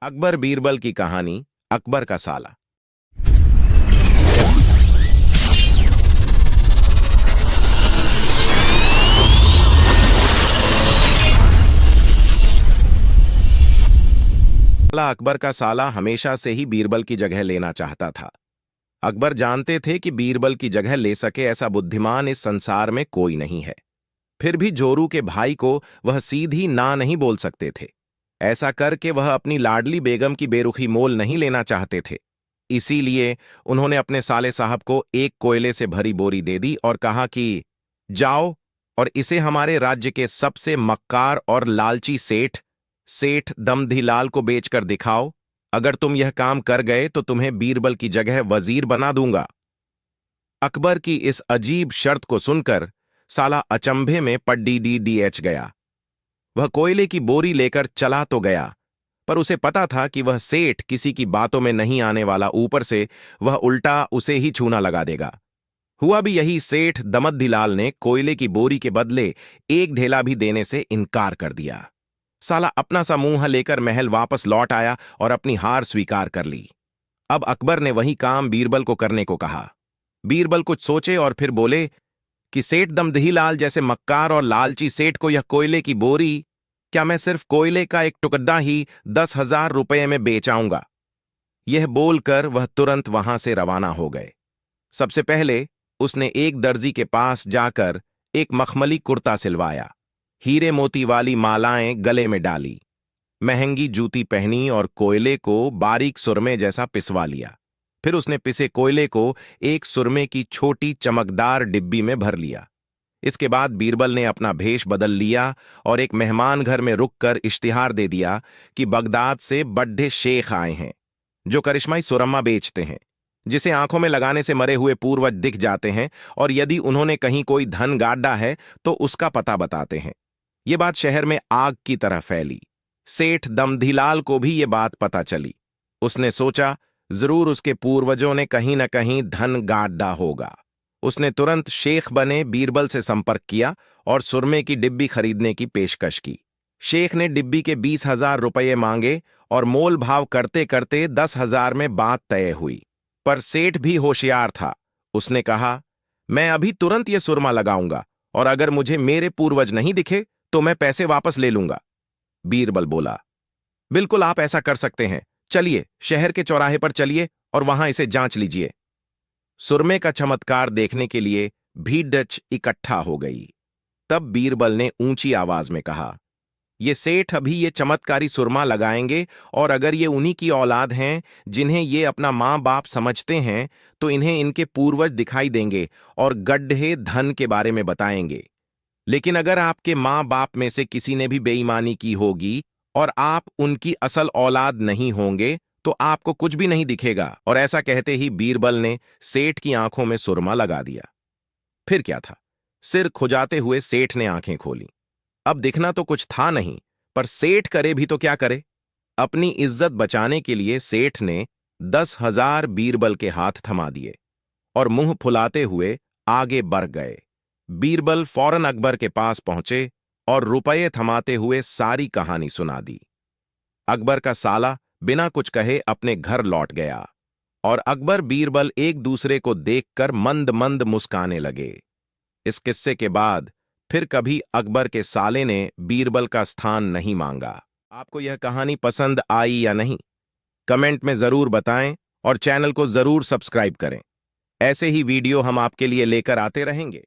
अकबर बीरबल की कहानी। अकबर का साला। अकबर का साला हमेशा से ही बीरबल की जगह लेना चाहता था। अकबर जानते थे कि बीरबल की जगह ले सके ऐसा बुद्धिमान इस संसार में कोई नहीं है। फिर भी जोरू के भाई को वह सीधी ना नहीं बोल सकते थे। ऐसा करके वह अपनी लाडली बेगम की बेरुखी मोल नहीं लेना चाहते थे। इसीलिए उन्होंने अपने साले साहब को एक कोयले से भरी बोरी दे दी और कहा कि जाओ और इसे हमारे राज्य के सबसे मक्कार और लालची सेठ सेठ दमधीलाल को बेचकर दिखाओ। अगर तुम यह काम कर गए तो तुम्हें बीरबल की जगह वजीर बना दूंगा। अकबर की इस अजीब शर्त को सुनकर साला अचंभे में पड्डीडीडीएच गया। वह कोयले की बोरी लेकर चला तो गया, पर उसे पता था कि वह सेठ किसी की बातों में नहीं आने वाला, ऊपर से वह उल्टा उसे ही छूना लगा देगा। हुआ भी यही। सेठ दमद्दीलाल ने कोयले की बोरी के बदले एक ढेला भी देने से इनकार कर दिया। साला अपना सा मुंह लेकर महल वापस लौट आया और अपनी हार स्वीकार कर ली। अब अकबर ने वही काम बीरबल को करने को कहा। बीरबल कुछ सोचे और फिर बोले कि सेठ दमदहीलाल जैसे मक्कार और लालची सेठ को यह कोयले की बोरी, क्या मैं सिर्फ कोयले का एक टुकड़ा ही 10,000 रुपये में बेच आऊंगा। यह बोलकर वह तुरंत वहां से रवाना हो गए। सबसे पहले उसने एक दर्जी के पास जाकर एक मखमली कुर्ता सिलवाया, हीरे मोती वाली मालाएं गले में डाली, महंगी जूती पहनी और कोयले को बारीक सुरमे जैसा पिसवा लिया। फिर उसने पिसे कोयले को एक सुरमे की छोटी चमकदार डिब्बी में भर लिया। इसके बाद बीरबल ने अपना भेष बदल लिया और एक मेहमान घर में रुककर इश्तिहार दे दिया कि बगदाद से बड्ढे शेख आए हैं जो करिश्माई सुरमा बेचते हैं, जिसे आंखों में लगाने से मरे हुए पूर्वज दिख जाते हैं और यदि उन्होंने कहीं कोई धन गाड़ा है तो उसका पता बताते हैं। ये बात शहर में आग की तरह फैली। सेठ दमधीलाल को भी ये बात पता चली। उसने सोचा जरूर उसके पूर्वजों ने कहीं न कहीं धन गाड़ा होगा। उसने तुरंत शेख बने बीरबल से संपर्क किया और सुरमे की डिब्बी खरीदने की पेशकश की। शेख ने डिब्बी के 20,000 रुपये मांगे और मोल भाव करते करते 10,000 में बात तय हुई। पर सेठ भी होशियार था। उसने कहा, मैं अभी तुरंत ये सुरमा लगाऊंगा और अगर मुझे मेरे पूर्वज नहीं दिखे तो मैं पैसे वापस ले लूंगा। बीरबल बोला, बिल्कुल आप ऐसा कर सकते हैं। चलिए शहर के चौराहे पर चलिए और वहां इसे जांच लीजिए। सुरमे का चमत्कार देखने के लिए भीड़ इकट्ठा हो गई। तब बीरबल ने ऊंची आवाज में कहा, ये सेठ अभी ये चमत्कारी सुरमा लगाएंगे और अगर ये उन्हीं की औलाद हैं जिन्हें ये अपना मां बाप समझते हैं तो इन्हें इनके पूर्वज दिखाई देंगे और गड्ढे धन के बारे में बताएंगे। लेकिन अगर आपके मां बाप में से किसी ने भी बेईमानी की होगी और आप उनकी असल औलाद नहीं होंगे तो आपको कुछ भी नहीं दिखेगा। और ऐसा कहते ही बीरबल ने सेठ की आंखों में सुरमा लगा दिया। फिर क्या था, सिर खुजाते हुए सेठ ने आंखें खोली। अब दिखना तो कुछ था नहीं, पर सेठ करे भी तो क्या करे। अपनी इज्जत बचाने के लिए सेठ ने 10,000 बीरबल के हाथ थमा दिए और मुंह फुलाते हुए आगे बढ़ गए। बीरबल फौरन अकबर के पास पहुंचे और रुपये थमाते हुए सारी कहानी सुना दी। अकबर का साला बिना कुछ कहे अपने घर लौट गया और अकबर बीरबल एक दूसरे को देखकर मंद मंद मुस्काने लगे। इस किस्से के बाद फिर कभी अकबर के साले ने बीरबल का स्थान नहीं मांगा। आपको यह कहानी पसंद आई या नहीं, कमेंट में जरूर बताएं और चैनल को जरूर सब्सक्राइब करें। ऐसे ही वीडियो हम आपके लिए लेकर आते रहेंगे।